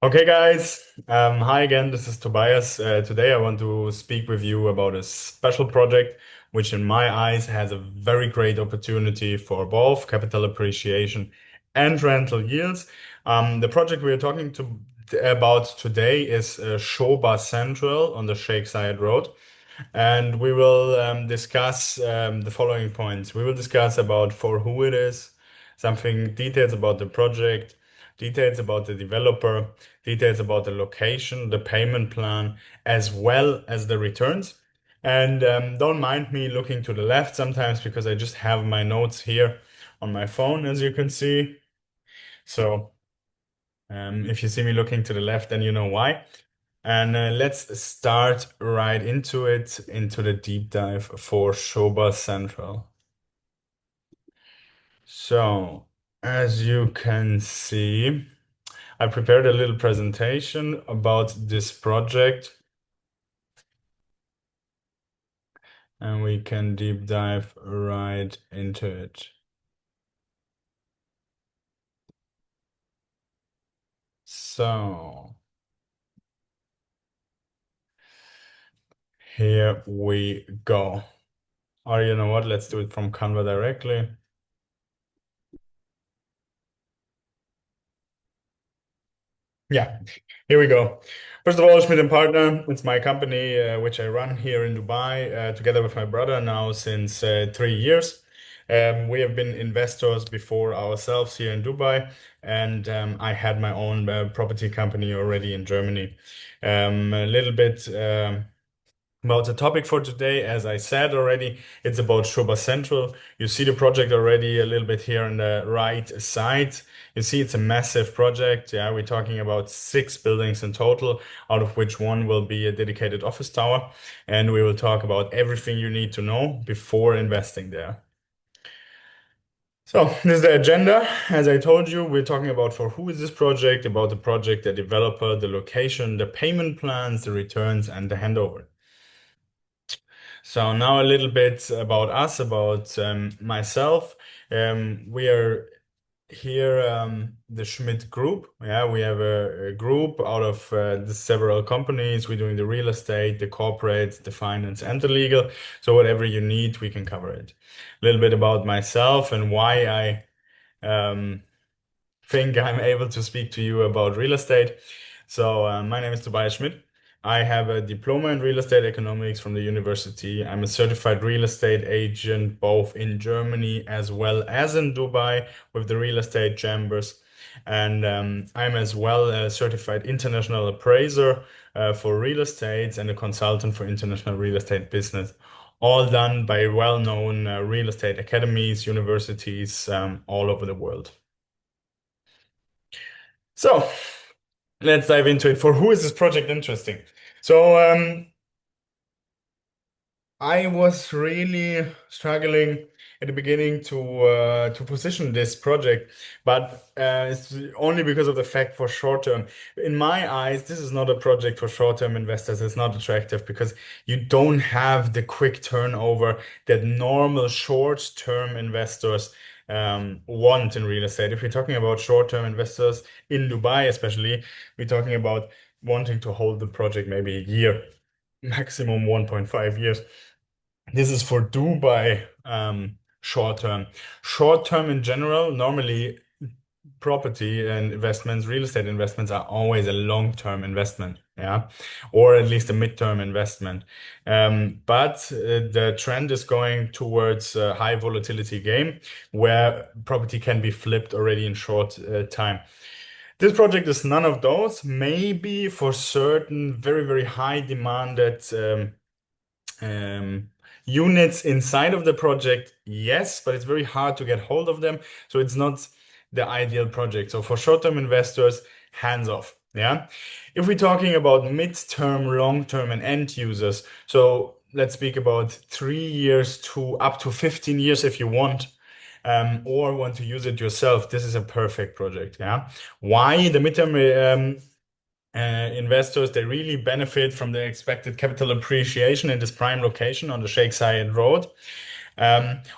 Okay, guys. Hi again. This is Tobias. Today, I want to speak with you about a special project, which in my eyes has a very great opportunity for both capital appreciation and rental yields. The project we are talking about today is Sobha Central on the Sheikh Zayed Road. And we will discuss the following points. We will discuss about for who it is, something details about the project, details about the developer, details about the location, the payment plan, as well as the returns. And don't mind me looking to the left sometimes because I just have my notes here on my phone, as you can see. So if you see me looking to the left, then you know why. And let's start right into it, into the deep dive for Sobha Central. So, as you can see, I prepared a little presentation about this project, and we can deep dive right into it. So, here we go. Or you know what? Let's do it from Canva directly. Yeah, here we go. First of all, Schmidt and Partner, it's my company which I run here in Dubai together with my brother now since 3 years. We have been investors before ourselves here in Dubai, and I had my own property company already in Germany. A little bit. About the topic for today, as I said already, it's about Sobha Central. You see the project already a little bit here on the right side. You see it's a massive project. Yeah, we're talking about 6 buildings in total, out of which one will be a dedicated office tower. And we will talk about everything you need to know before investing there. So this is the agenda. As I told you, we're talking about for who is this project, about the project, the developer, the location, the payment plans, the returns, and the handover. So now a little bit about us, about myself. We are here, the Schmidt Group. Yeah, we have a group out of the several companies. We're doing the real estate, the corporate, the finance, and the legal. So whatever you need, we can cover it. A little bit about myself and why I think I'm able to speak to you about real estate. So, my name is Tobias Schmidt. I have a diploma in real estate economics from the university. I'm a certified real estate agent both in Germany as well as in Dubai with the real estate chambers. And I'm as well a certified international appraiser for real estate and a consultant for international real estate business. All done by well-known real estate academies, universities all over the world. So let's dive into it. For who is this project interesting? So I was really struggling at the beginning to position this project, but it's only because of the fact for short term. In my eyes, this is not a project for short-term investors. It's not attractive because you don't have the quick turnover that normal short-term investors want in real estate. If we're talking about short-term investors in Dubai, especially, we're talking about wanting to hold the project maybe a year, maximum 1.5 years. This is for Dubai short term. Short term in general, normally property and investments, real estate investments are always a long-term investment, yeah, or at least a mid-term investment. But the trend is going towards a high volatility game where property can be flipped already in short time. This project is none of those. Maybe for certain very, very high demanded um, units inside of the project, yes, but it's very hard to get hold of them. So it's not the ideal project. So for short-term investors, hands off. Yeah. If we're talking about mid-term, long-term, and end users, so let's speak about 3 years to up to 15 years if you want. Or want to use it yourself, this is a perfect project. Yeah. Why the midterm investors, they really benefit from the expected capital appreciation in this prime location on the Sheikh Zayed Road.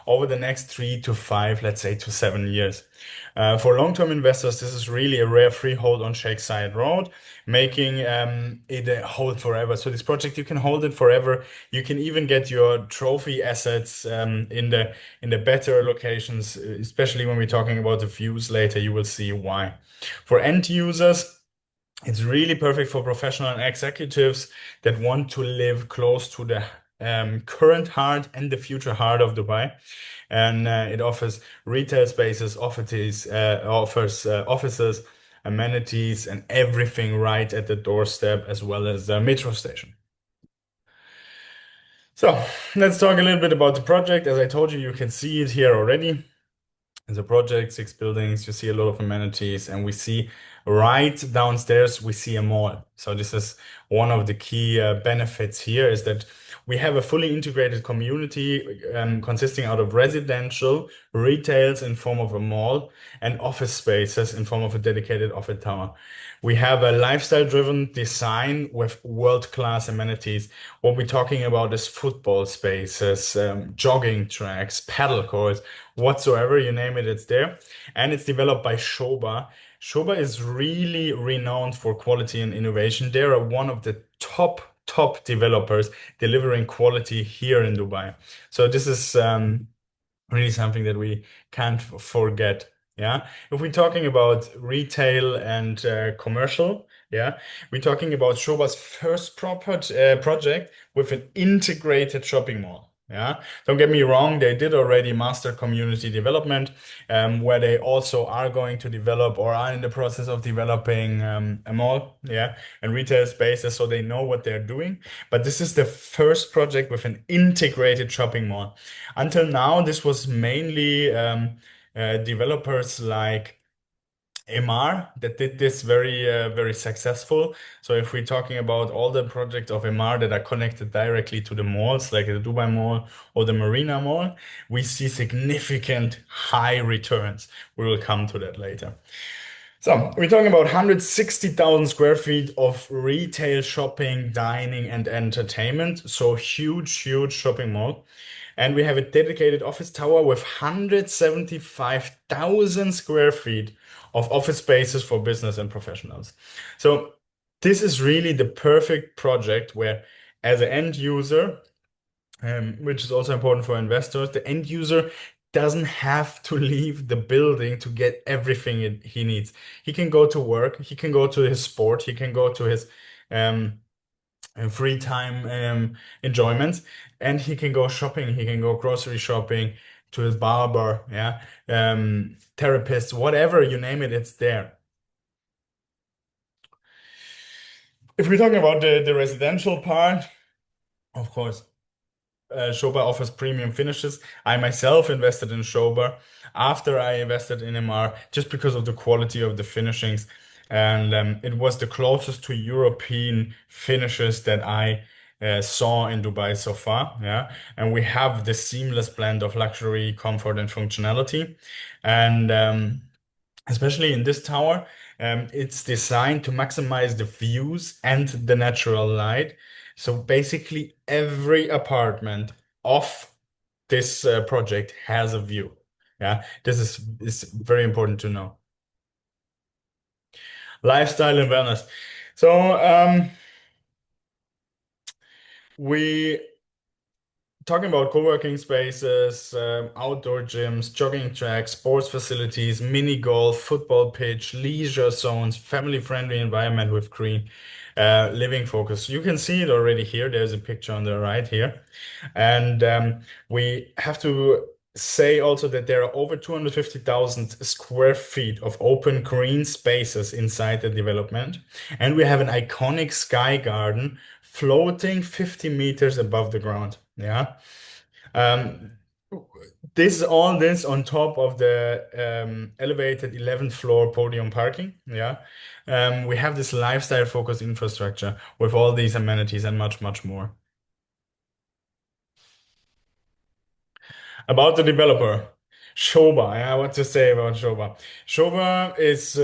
over the next 3 to 5, let's say to 7 years. For long-term investors, this is really a rare freehold on Sheikh Zayed Road, making it a hold forever. So this project, you can hold it forever. You can even get your trophy assets in the better locations, especially when we're talking about the views later. You will see why. For end users, it's really perfect for professional and executives that want to live close to the current heart and the future heart of Dubai. And it offers retail spaces, offers offices, amenities, and everything right at the doorstep, as well as the metro station. So let's talk a little bit about the project. As I told you, you can see it here already. The project, 6 buildings, you see a lot of amenities, and we see right downstairs, we see a mall. So this is one of the key benefits here is that we have a fully integrated community consisting out of residential, retails in form of a mall, and office spaces in form of a dedicated office tower. We have a lifestyle-driven design with world-class amenities. What we're talking about is football spaces, jogging tracks, paddle courts, whatsoever, you name it, it's there. And it's developed by Sobha. Sobha is really renowned for quality and innovation. They are one of the top developers delivering quality here in Dubai. So this is really something that we can't forget. Yeah. If we're talking about retail and commercial, yeah, we're talking about Shoba's first proper project with an integrated shopping mall. Yeah. Don't get me wrong, they did already master community development, where they also are going to develop or are in the process of developing a mall, yeah, and retail spaces, so they know what they're doing. But this is the first project with an integrated shopping mall. Until now, this was mainly developers like Emar that did this very successful. So if we're talking about all the projects of Emar that are connected directly to the malls, like the Dubai Mall or the Marina Mall, we see significant high returns. We will come to that later. So we're talking about 160,000 square feet of retail, shopping, dining, and entertainment. So huge shopping mall. And we have a dedicated office tower with 175,000 square feet of office spaces for business and professionals. So this is really the perfect project where, as an end user, which is also important for investors, the end user doesn't have to leave the building to get everything he needs. He can go to work, he can go to his sport, he can go to his um, free time enjoyments, and he can go shopping, he can go grocery shopping, to his barber, yeah, therapist, whatever you name it, it's there. If we're talking about the residential part, of course, Sobha offers premium finishes. I myself invested in Sobha after I invested in MR just because of the quality of the finishings. And it was the closest to European finishes that I saw in Dubai so far. Yeah. And we have the seamless blend of luxury, comfort, and functionality. And especially in this tower, it's designed to maximize the views and the natural light. So basically, every apartment of this project has a view. Yeah, is very important to know. Lifestyle and wellness. So we talking about co-working spaces, outdoor gyms, jogging tracks, sports facilities, mini golf, football pitch, leisure zones, family-friendly environment with green living focus. You can see it already here. There's a picture on the right here. And we have to say also that there are over 250,000 square feet of open green spaces inside the development. And we have an iconic sky garden floating 50 meters above the ground. Yeah. Um, all this on top of the elevated 11th floor podium parking. Yeah. We have this lifestyle focused infrastructure with all these amenities and much more. About the developer, Sobha. Yeah, what to say about Sobha? Sobha is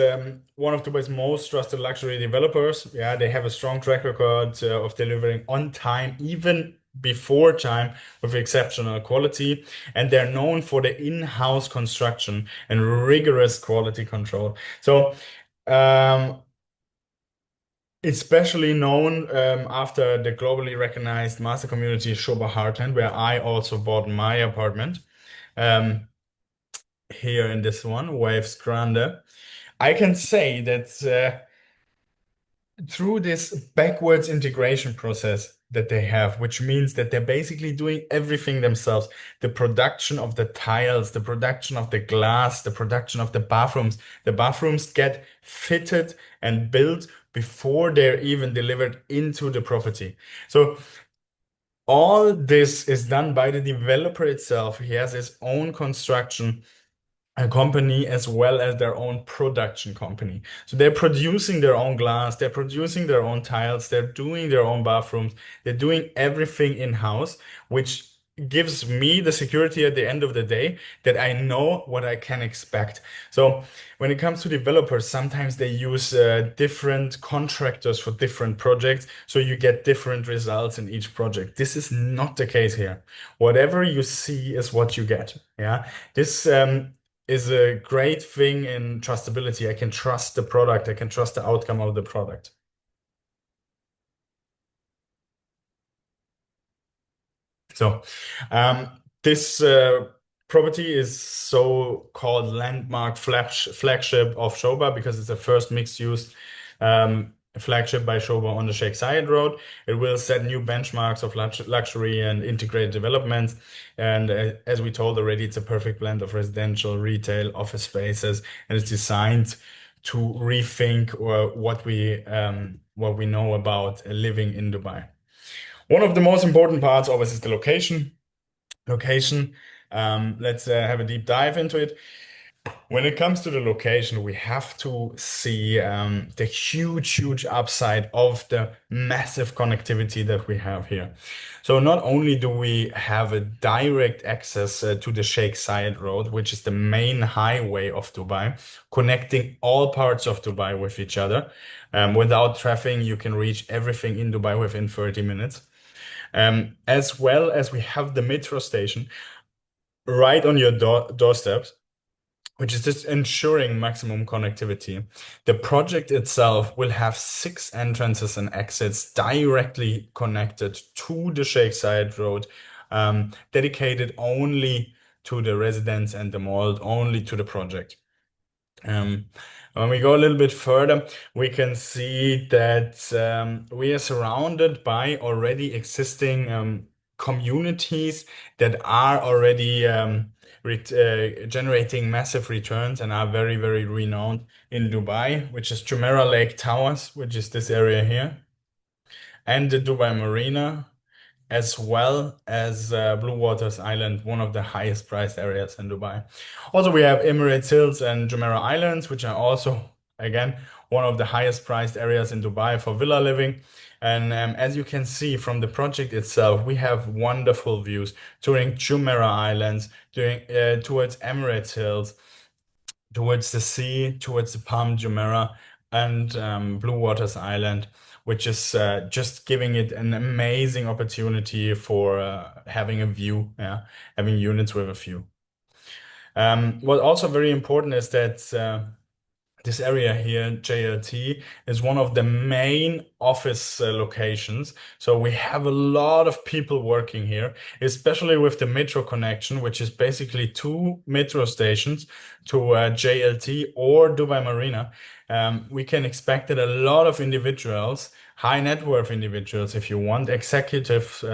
one of Dubai's most trusted luxury developers. Yeah, they have a strong track record of delivering on time, even before time with exceptional quality, and they're known for the in-house construction and rigorous quality control. So, um, especially known after the globally recognized master community Sobha Heartland, where I also bought my apartment um, here in this one, Waves Grande. I can say that through this backwards integration process that they have, which means that they're basically doing everything themselves. The production of the tiles, the production of the glass, the production of the bathrooms. The bathrooms get fitted and built before they're even delivered into the property. So all this is done by the developer itself. He has his own construction a company as well as their own production company. So they're producing their own glass, they're producing their own tiles, they're doing their own bathrooms, they're doing everything in-house, which gives me the security at the end of the day that I know what I can expect. So when it comes to developers, sometimes they use different contractors for different projects, so you get different results in each project. This is not the case here. Whatever you see is what you get. Yeah. This is a great thing in trustability. I can trust the product. I can trust the outcome of the product. So, this property is so-called landmark flagship of Sobha because it's the first mixed-use flagship by Sobha on the Sheikh Zayed Road. It will set new benchmarks of luxury and integrated developments. And as we told already, it's a perfect blend of residential, retail, office spaces, and it's designed to rethink what we know about living in Dubai. One of the most important parts always is the location. Location. Let's have a deep dive into it. When it comes to the location, we have to see the huge upside of the massive connectivity that we have here. So not only do we have a direct access to the Sheikh Zayed Road, which is the main highway of Dubai, connecting all parts of Dubai with each other. Without traffic, you can reach everything in Dubai within 30 minutes. As well as we have the metro station right on your doorsteps, which is just ensuring maximum connectivity. The project itself will have 6 entrances and exits directly connected to the Sheikh Zayed Road, dedicated only to the residents and the mall, only to the project. Um, when we go a little bit further, we can see that we are surrounded by already existing communities that are already generating massive returns and are very renowned in Dubai, which is Jumeirah Lake Towers, which is this area here, and the Dubai Marina, as well as Blue Waters Island, one of the highest priced areas in Dubai. Also, we have Emirates Hills and Jumeirah Islands, which are also, again, one of the highest priced areas in Dubai for villa living. And as you can see from the project itself, we have wonderful views during Jumeirah Islands, towards Emirates Hills, towards the sea, towards the Palm Jumeirah and Blue Waters Island, which is just giving it an amazing opportunity for having a view, yeah, having units with a view. What also very important is that this area here, JLT, is one of the main office locations. So we have a lot of people working here, especially with the metro connection, which is basically 2 metro stations to JLT or Dubai Marina. We can expect that a lot of individuals, high net worth individuals, if you want, executives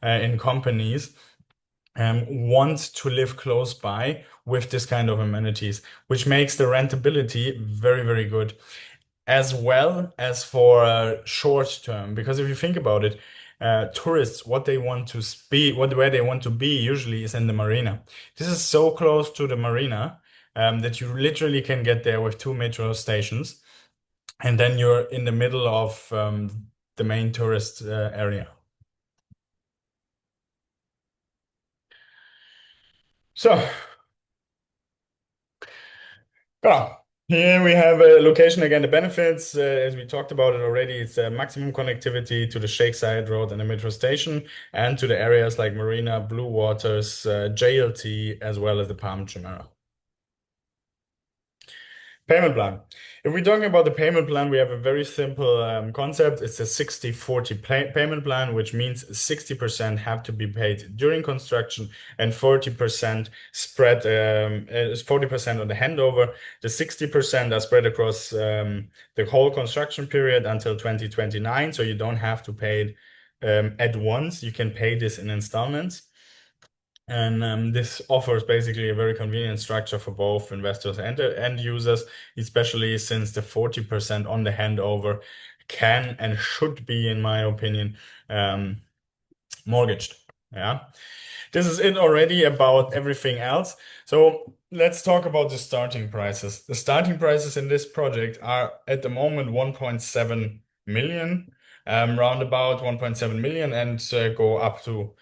in companies, want to live close by with this kind of amenities, which makes the rentability very good, as well as for short term. Because if you think about it, tourists, what they want to where they want to be usually is in the marina. This is so close to the marina that you literally can get there with 2 metro stations, and then you're in the middle of the main tourist area. So, genau. Here we have a location again, the benefits, as we talked about it already, it's maximum connectivity to the Sheikh Zayed Road and the metro station and to the areas like Marina, Blue Waters, JLT, as well as the Palm Jumeirah. Payment plan. If we're talking about the payment plan, we have a very simple concept. It's a 60-40 payment plan, which means 60% have to be paid during construction and 40% spread, 40% on the handover. The 60% are spread across the whole construction period until 2029. So you don't have to pay it at once. You can pay this in installments. And this offers basically a very convenient structure for both investors and end users, especially since the 40% on the handover can and should be, in my opinion, um, mortgaged. Yeah. This is it already about everything else. So let's talk about the starting prices. The starting prices in this project are at the moment 1.7 million, round about 1.7 million, and go up to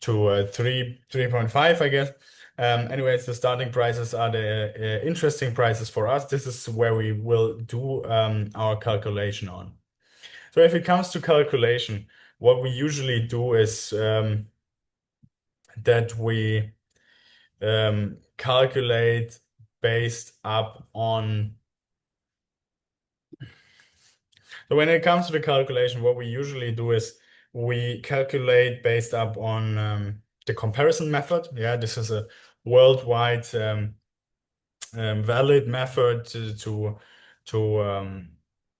3.5, I guess. Anyways, the starting prices are the interesting prices for us. This is where we will do our calculation on. So if it comes to calculation, what we usually do is that we calculate based up on. So when it comes to the calculation, what we usually do is we calculate based up on the comparison method. Yeah, this is a worldwide valid method to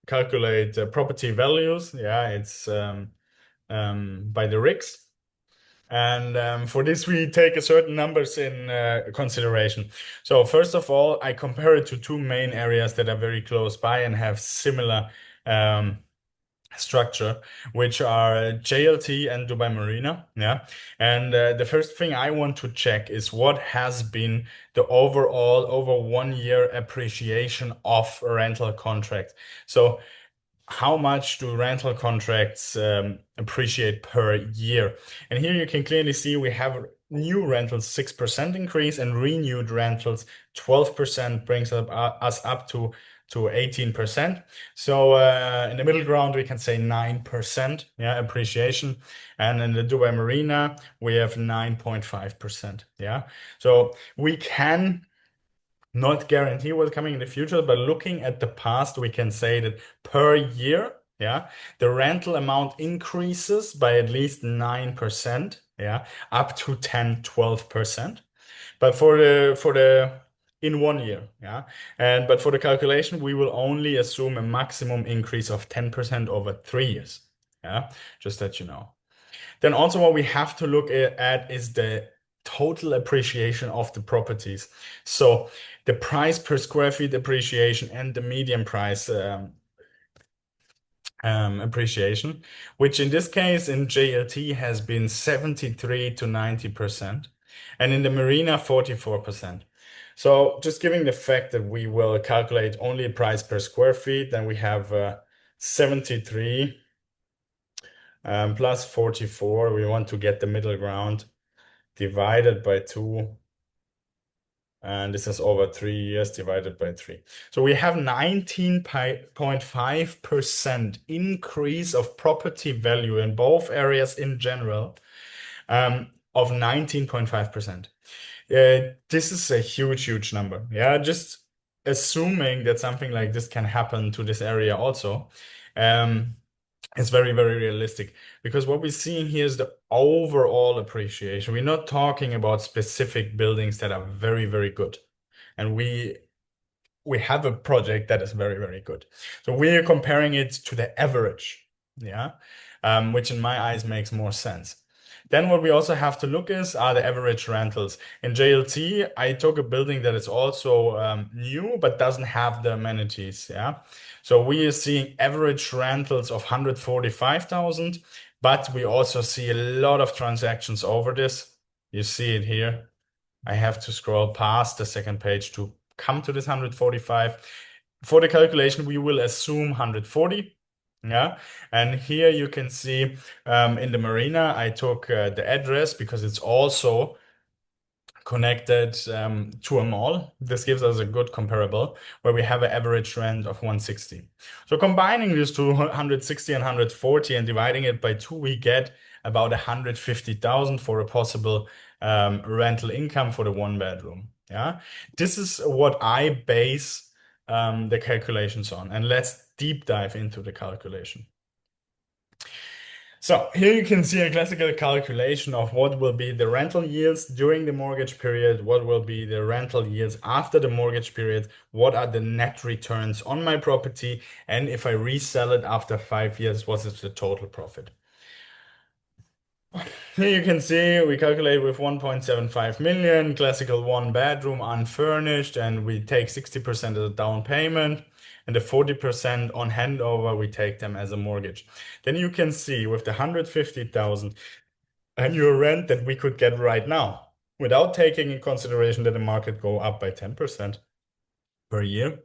calculate property values. Yeah, it's by the RICS. And for this, we take a certain numbers in consideration. So first of all, I compare it to two main areas that are very close by and have similar um, structure, which are JLT and Dubai Marina. Yeah. And the first thing I want to check is what has been the overall over 1 year appreciation of a rental contract. So how much do rental contracts appreciate per year? And here you can clearly see we have new rentals 6% increase and renewed rentals 12% brings us up to 18%. So in the middle ground we can say 9%, yeah, appreciation. And in the Dubai Marina we have 9.5%. Yeah. So we can not guarantee what's coming in the future, but looking at the past, we can say that per year, yeah, the rental amount increases by at least 9%, yeah, up to 10, 12%. But for the in 1 year, yeah. And but for the calculation, we will only assume a maximum increase of 10% over 3 years. Yeah, just that you know. Then also what we have to look at is the total appreciation of the properties. So the price per square feet appreciation and the median price appreciation, which in this case in JLT has been 73 to 90%, and in the Marina 44%. So just giving the fact that we will calculate only price per square feet, then we have 73 plus 44. We want to get the middle ground divided by 2. And this is over 3 years divided by 3. So we have 19.5% increase of property value in both areas in general, of 19.5%. This is a huge, huge number. Yeah, just assuming that something like this can happen to this area also. It's very, very realistic because what we're seeing here is the overall appreciation. We're not talking about specific buildings that are very, very good. And we have a project that is very, very good. So we're comparing it to the average, yeah, which in my eyes makes more sense. Then what we also have to look is are the average rentals. In JLT, I took a building that is also new but doesn't have the amenities, yeah. So we are seeing average rentals of 145,000, but we also see a lot of transactions over this. You see it here. I have to scroll past the second page to come to this 145. For the calculation, we will assume 140. Yeah. And here you can see in the Marina, I took the address because it's also connected to a mall. This gives us a good comparable where we have an average rent of 160. So combining these two, 160 and 140, and dividing it by two, we get about 150,000 for a possible rental income for the one bedroom. Yeah, this is what I base the calculations on. And let's deep dive into the calculation. So here you can see a classical calculation of what will be the rental yields during the mortgage period, what will be the rental yields after the mortgage period, what are the net returns on my property, and if I resell it after 5 years, what is the total profit? Here you can see we calculate with 1.75 million, classical one bedroom, unfurnished, and we take 60% as a down payment, and the 40% on handover, we take them as a mortgage. Then you can see with the 150,000 annual rent that we could get right now, without taking in consideration that the market go up by 10% per year,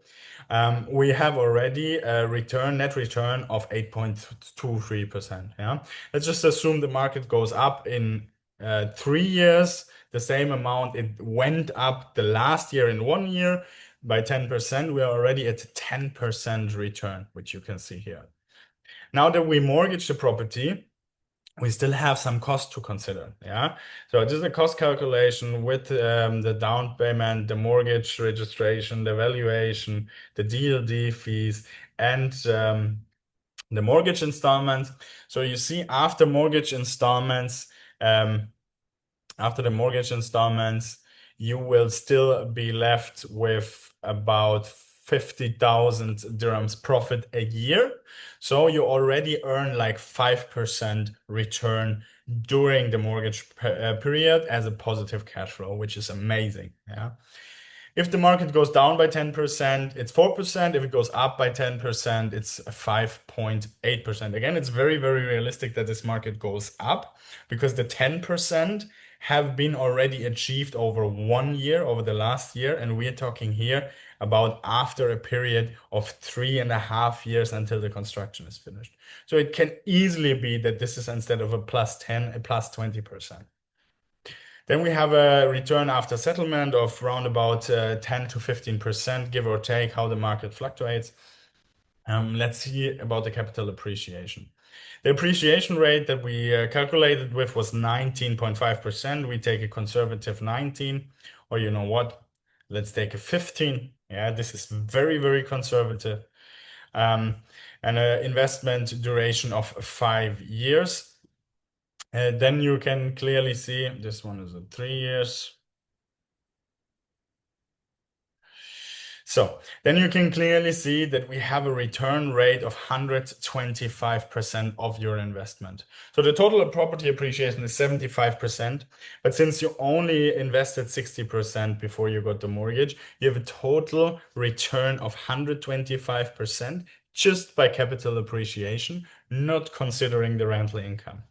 we have already a net return of 8.23%. Yeah, let's just assume the market goes up in 3 years, the same amount it went up the last year in 1 year by 10%. We are already at 10% return, which you can see here. Now that we mortgage the property, we still have some cost to consider. Yeah. So this is a cost calculation with the down payment, the mortgage registration, the valuation, the DLD fees, and the mortgage installments. So you see after the mortgage installments, you will still be left with about 50,000 dirhams profit a year. So you already earn like 5% return during the mortgage period as a positive cash flow, which is amazing. Yeah. If the market goes down by 10%, it's 4%. If it goes up by 10%, it's 5.8%. Again, it's very, very realistic that this market goes up because the 10% have been already achieved over 1 year, over the last year. And we're talking here about after a period of 3.5 years until the construction is finished. So it can easily be that this is, instead of a plus 10, a plus 20%. Then we have a return after settlement of around about 10 to 15%, give or take, how the market fluctuates. Let's see about the capital appreciation. The appreciation rate that we calculated with was 19.5%. We take a conservative 19, or you know what? Let's take a 15. Yeah, this is very, very conservative. And an investment duration of 5 years. Then you can clearly see this one is a 3 years. So then you can clearly see that we have a return rate of 125% of your investment. So the total property appreciation is 75%, but since you only invested 60% before you got the mortgage, you have a total return of 125% just by capital appreciation, not considering the rental income.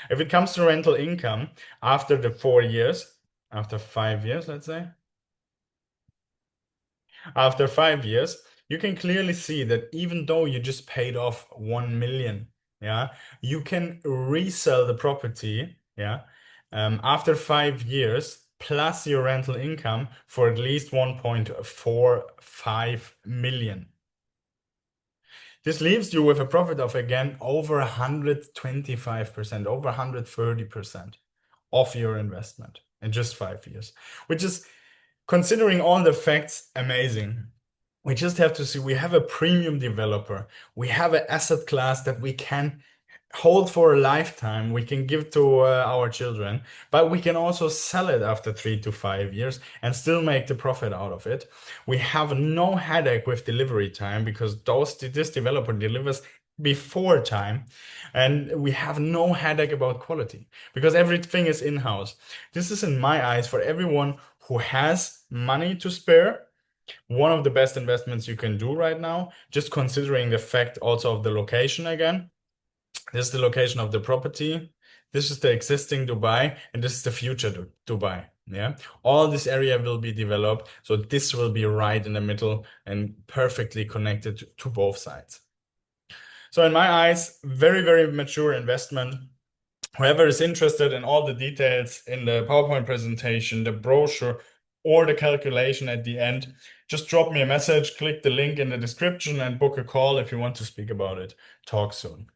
If it comes to rental income, after the 4 years, after 5 years, let's say, after 5 years, you can clearly see that even though you just paid off 1 million, yeah, you can resell the property, yeah, after 5 years plus your rental income for at least 1.45 million. This leaves you with a profit of, again, over 125%, over 130% of your investment in just 5 years, which is, considering all the facts, amazing. We just have to see, we have a premium developer. We have an asset class that we can hold for a lifetime. We can give to our children, but we can also sell it after 3 to 5 years and still make the profit out of it. We have no headache with delivery time because this developer delivers before time, and we have no headache about quality because everything is in-house. This is, in my eyes, for everyone who has money to spare, one of the best investments you can do right now, just considering the fact also of the location again. This is the location of the property. This is the existing Dubai, and this is the future Dubai. Yeah, all this area will be developed, so this will be right in the middle and perfectly connected to both sides. So in my eyes, very, very mature investment. Whoever is interested in all the details in the PowerPoint presentation, the brochure, or the calculation at the end, just drop me a message, click the link in the description, and book a call if you want to speak about it. Talk soon.